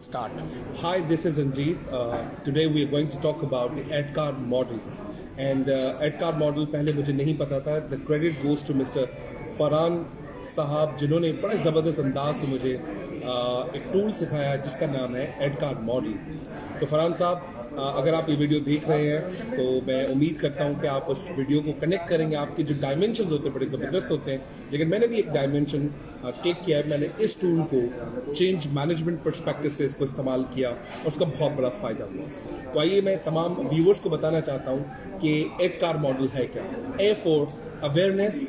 Start. Hi, this is Ranjeet. Today we are going to talk about the ADKAR model. And ADKAR model पहले मुझे नहीं पता था. The credit goes to Mr. Farhan साहब जिन्होंने बड़े ज़बरदस्त अंदाज से मुझे एक टूल सिखाया जिसका नाम है ADKAR मॉडल. तो फरहान साहब, अगर आप ये वीडियो देख रहे हैं तो मैं उम्मीद करता हूँ कि आप उस वीडियो को कनेक्ट करेंगे. आपके जो डायमेंशंस होते हैं बड़े ज़बरदस्त होते हैं, लेकिन मैंने भी एक डायमेंशन टेक किया है. मैंने इस टूल को चेंज मैनेजमेंट पर्सपेक्टिव से इसको इस्तेमाल किया और उसका बहुत बड़ा फ़ायदा हुआ. तो आइए मैं तमाम व्यूवर्स को बताना चाहता हूँ कि ADKAR मॉडल है क्या. A for awareness,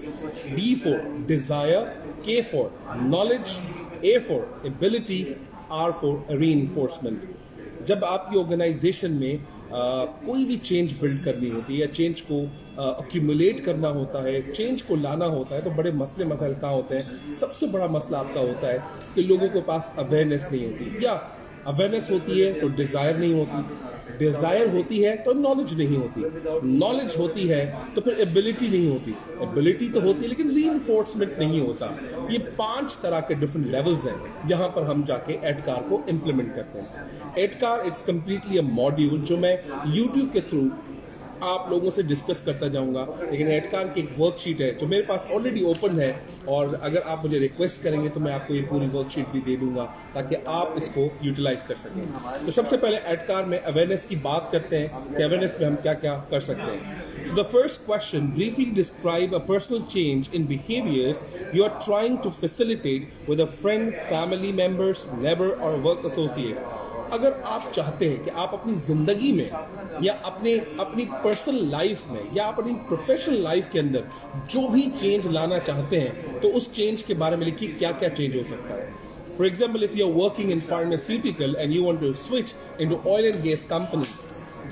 D for desire, K for knowledge, A for ability, R for reinforcement. जब आपकी ऑर्गेनाइजेशन में कोई भी चेंज बिल्ड करनी होती है या चेंज को अक्यूमुलेट करना होता है, चेंज को लाना होता है, तो बड़े मसले मसाइल कहाँ होते हैं. सबसे बड़ा मसला आपका होता है कि लोगों के पास अवेयरनेस नहीं होती, या अवेयरनेस होती है तो डिज़ायर नहीं होती, डिज़ायर होती है तो नॉलेज नहीं होती, नॉलेज होती है तो फिर एबिलिटी नहीं होती, एबिलिटी तो होती है लेकिन रीइंफोर्समेंट नहीं होता. ये 5 तरह के डिफरेंट लेवल्स हैं जहां पर हम जाके ADKAR को इम्प्लीमेंट करते हैं. ADKAR it's completely a module जो मैं YouTube के थ्रू आप लोगों से डिस्कस करता जाऊंगा. लेकिन ADKAR की एक वर्कशीट है जो मेरे पास ऑलरेडी ओपन है, और अगर आप मुझे रिक्वेस्ट करेंगे तो मैं आपको ये पूरी वर्कशीट भी दे दूंगा ताकि आप इसको यूटिलाइज कर सकें. तो सबसे पहले ADKAR में अवेयरनेस की बात करते हैं कि अवेयरनेस में हम क्या क्या कर सकते हैं. So the first question, briefly describe a personal change in behaviors you are trying to facilitate with a friend, family members, neighbor or work associate. अगर आप चाहते हैं कि आप अपनी ज़िंदगी में या अपनी पर्सनल लाइफ में या अपनी प्रोफेशनल लाइफ के अंदर जो भी चेंज लाना चाहते हैं, तो उस चेंज के बारे में लिखिए क्या क्या चेंज हो सकता है. For example, if you are working in pharmaceutical and you want to switch into oil and gas company,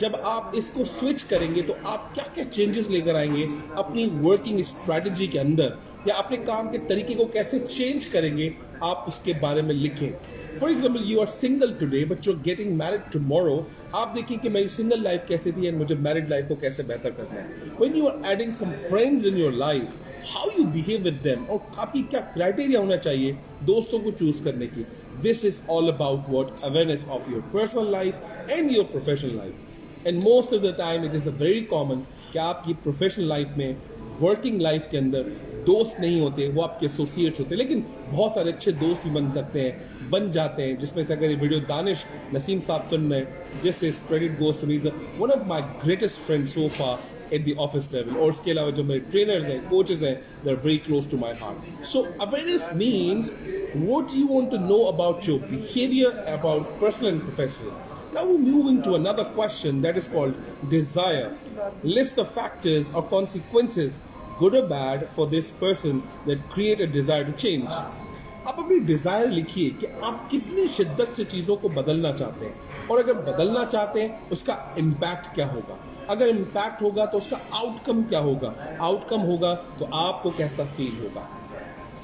जब आप इसको स्विच करेंगे तो आप क्या क्या चेंजेस लेकर आएंगे अपनी वर्किंग स्ट्रेटजी के अंदर, या अपने काम के तरीके को कैसे चेंज करेंगे, आप उसके बारे में लिखें. For example, you are single today but you are getting married tomorrow. आप देखिए कि मेरी सिंगल लाइफ कैसे थी एंड मुझे मैरिड लाइफ को कैसे बेहतर करना है. When you are adding some friends in your life, how you behave with them, और आपकी क्या क्राइटेरिया होना चाहिए दोस्तों को चूज करने की. This is all about what awareness of your personal life and your professional life. And most of the time it is a very common कि आपकी प्रोफेशनल लाइफ में, वर्किंग लाइफ के अंदर दोस्त नहीं होते, वो आपके एसोसिएट्स होते हैं. लेकिन बहुत सारे अच्छे दोस्त भी बन सकते हैं, बन जाते हैं, जिसमें से अगर ये वीडियो दानिश नसीम साहब सुन रहे हैं, this is credit goes to me, one of my greatest friend so far at the office level. और उसके अलावा जो मेरे ट्रेनर्स हैं, कोचेस हैं, they are very close to my heart. So awareness means what you want to know about your behavior, about personal and professional. Now we're moving to another question that is called desire. List the factors or consequences, good or bad, for this person that create a desire to change. आप अपनी desire लिखिए कि आप कितनी शिद्दत से चीज़ों को बदलना चाहते हैं, और अगर बदलना चाहते हैं उसका इम्पैक्ट क्या होगा, अगर इम्पैक्ट होगा तो उसका आउटकम क्या होगा, आउटकम होगा तो आपको कैसा फील होगा.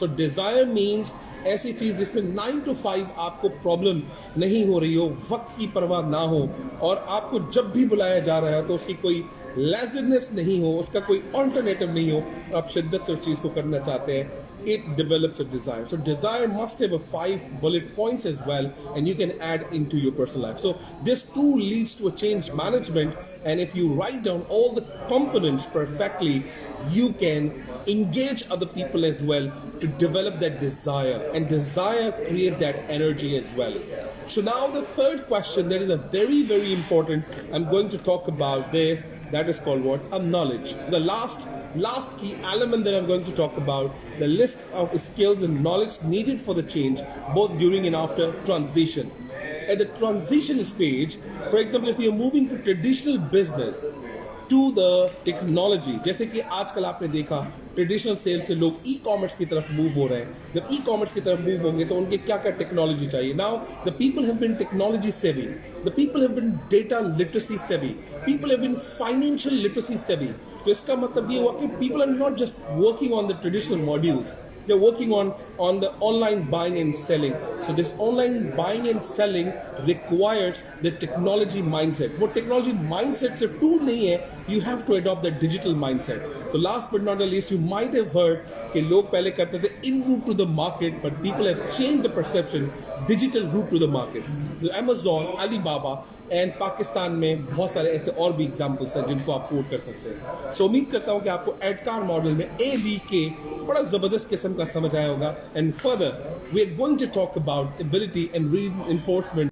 सो डिज़ायर मीन्स ऐसी चीज़ जिसमें 9 to 5 आपको प्रॉब्लम नहीं हो रही हो, वक्त की परवाह ना हो, और आपको जब भी बुलाया जा रहा है तो उसकी कोई लेज़रनेस नहीं हो, उसका कोई ऑल्टरनेटिव नहीं हो, आप शिद्दत से उस चीज़ को करना चाहते हैं. It develops a desire. So desire must have a 5 bullet points as well, and you can add into your personal life. So this tool leads to a change management, and if you write down all the components perfectly, you can engage other people as well to develop that desire, and desire create that energy as well. So now the third question, that is a very, very important, I'm going to talk about this, that is called what? Knowledge. The last key element that I'm going to talk about, the list of skills and knowledge needed for the change, both during and after transition. At the transition stage, for example, if you're moving to traditional business to the technology, जैसे कि आजकल आपने देखा traditional cell से लोग e commerce की तरफ move हो रहे हैं. जब ई कॉमर्स की तरफ मूव होंगे तो उनके क्या क्या टेक्नोलॉजी चाहिए. Now the people have been technology savvy, the people have been data literacy savvy, people have been financial literacy savvy. तो इसका मतलब ये हुआ कि people are not just working on the traditional modules, they're working on the online buying and selling. So this online buying and selling requires the technology mindset. वो technology mindset सिर्फ tool नहीं है, you have to adopt the digital mindset. So last but not the least, you might have heard कि लोग पहले करते थे in route to the market, but people have changed the perception, digital route to the market. So Amazon, Alibaba and Pakistan में बहुत सारे ऐसे और भी एग्जाम्पल्स हैं जिनको आप कोट कर सकते हैं. सो उम्मीद करता हूं कि आपको एडकार मॉडल में ADK बड़ा जबरदस्त किस्म का समझ आया होगा. And further we are going to talk about ability and reinforcement